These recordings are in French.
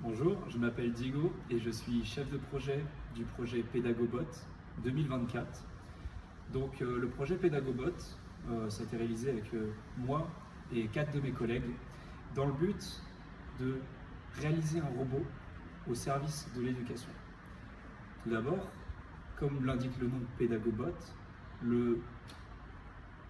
Bonjour, je m'appelle Diego et je suis chef de projet du projet Pedagobot 2024. Donc le projet Pedagobot, ça a été réalisé avec moi et 4 de mes collègues dans le but de réaliser un robot au service de l'éducation. Tout d'abord, comme l'indique le nom Pedagobot, le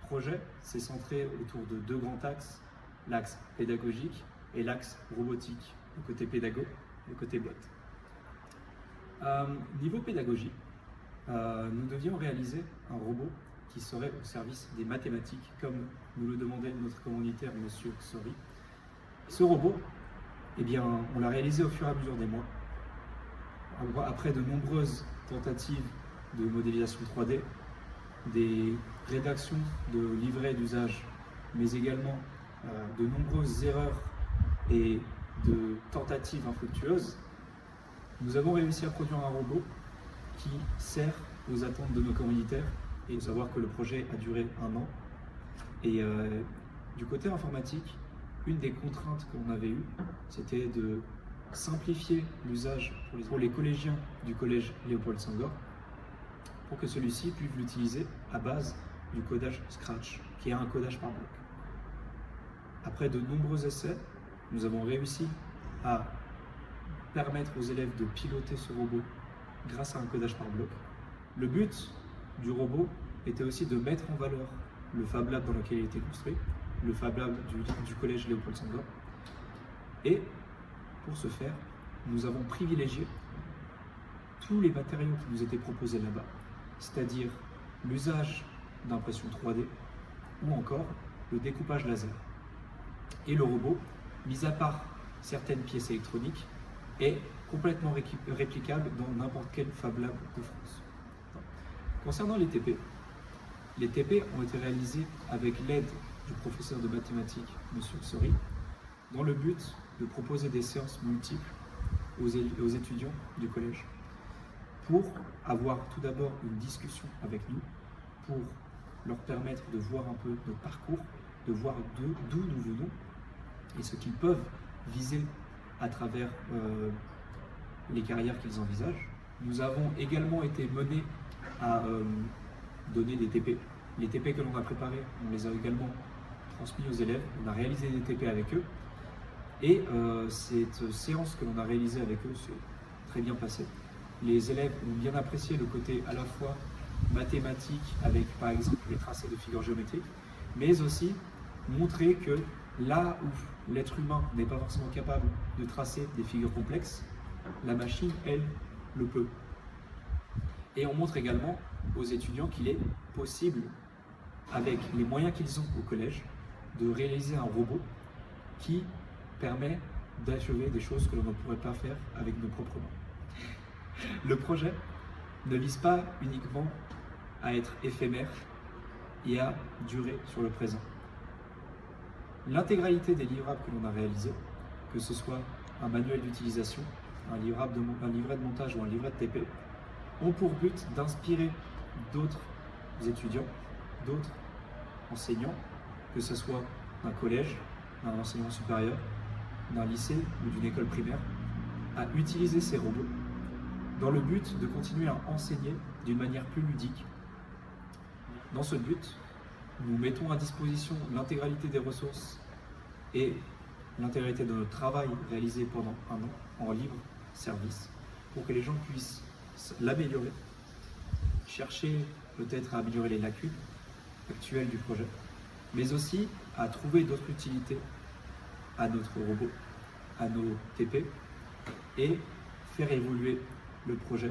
projet s'est centré autour de 2 grands axes, l'axe pédagogique et l'axe robotique, le côté pédago, le côté bot. Niveau pédagogie, nous devions réaliser un robot qui serait au service des mathématiques, comme nous le demandait notre commanditaire, Monsieur Xori. Ce robot, eh bien, on l'a réalisé au fur et à mesure des mois, après de nombreuses tentatives de modélisation 3D, des rédactions de livrets d'usage, mais également de nombreuses erreurs et de tentatives infructueuses, nous avons réussi à produire un robot qui sert aux attentes de nos commanditaires. Et il faut savoir que le projet a duré 1 an. Et du côté informatique, une des contraintes qu'on avait eues, c'était de simplifier l'usage pour les collégiens du collège Léopold Senghor, pour que celui-ci puisse l'utiliser à base du codage Scratch, qui est un codage par bloc. Après de nombreux essais, nous avons réussi à permettre aux élèves de piloter ce robot grâce à un codage par bloc. Le but du robot était aussi de mettre en valeur le Fab Lab dans lequel il était construit, le Fab Lab du collège Léopold Senghor. Et pour ce faire, nous avons privilégié tous les matériaux qui nous étaient proposés là-bas, c'est-à-dire l'usage d'impression 3D ou encore le découpage laser. Et le robot, mis à part certaines pièces électroniques, est complètement réplicable dans n'importe quel Fab Lab de France. Concernant les TP ont été réalisés avec l'aide du professeur de mathématiques, M. Xori, dans le but de proposer des séances multiples aux étudiants du collège, pour avoir tout d'abord une discussion avec nous, pour leur permettre de voir un peu notre parcours, de voir d'où nous venons et ce qu'ils peuvent viser à travers les carrières qu'ils envisagent. Nous avons également été menés à donner des TP. Les TP que l'on a préparés, on les a également transmis aux élèves. On a réalisé des TP avec eux. Et cette séance que l'on a réalisée avec eux s'est très bien passée. Les élèves ont bien apprécié le côté à la fois mathématique, avec par exemple les tracés de figures géométriques, mais aussi montrer que là où l'être humain n'est pas forcément capable de tracer des figures complexes, la machine, elle, le peut. Et on montre également aux étudiants qu'il est possible, avec les moyens qu'ils ont au collège, de réaliser un robot qui permet d'achever des choses que l'on ne pourrait pas faire avec nos propres mains. Le projet ne vise pas uniquement à être éphémère et à durer sur le présent. L'intégralité des livrables que l'on a réalisés, que ce soit un manuel d'utilisation, un livret de montage ou un livret de TP, ont pour but d'inspirer d'autres étudiants, d'autres enseignants, que ce soit d'un collège, d'un enseignement supérieur, d'un lycée ou d'une école primaire, à utiliser ces robots dans le but de continuer à enseigner d'une manière plus ludique. Dans ce but, nous mettons à disposition l'intégralité des ressources et l'intégralité de notre travail réalisé pendant 1 an en libre service pour que les gens puissent l'améliorer, chercher peut-être à améliorer les lacunes actuelles du projet, mais aussi à trouver d'autres utilités à notre robot, à nos TP et faire évoluer le projet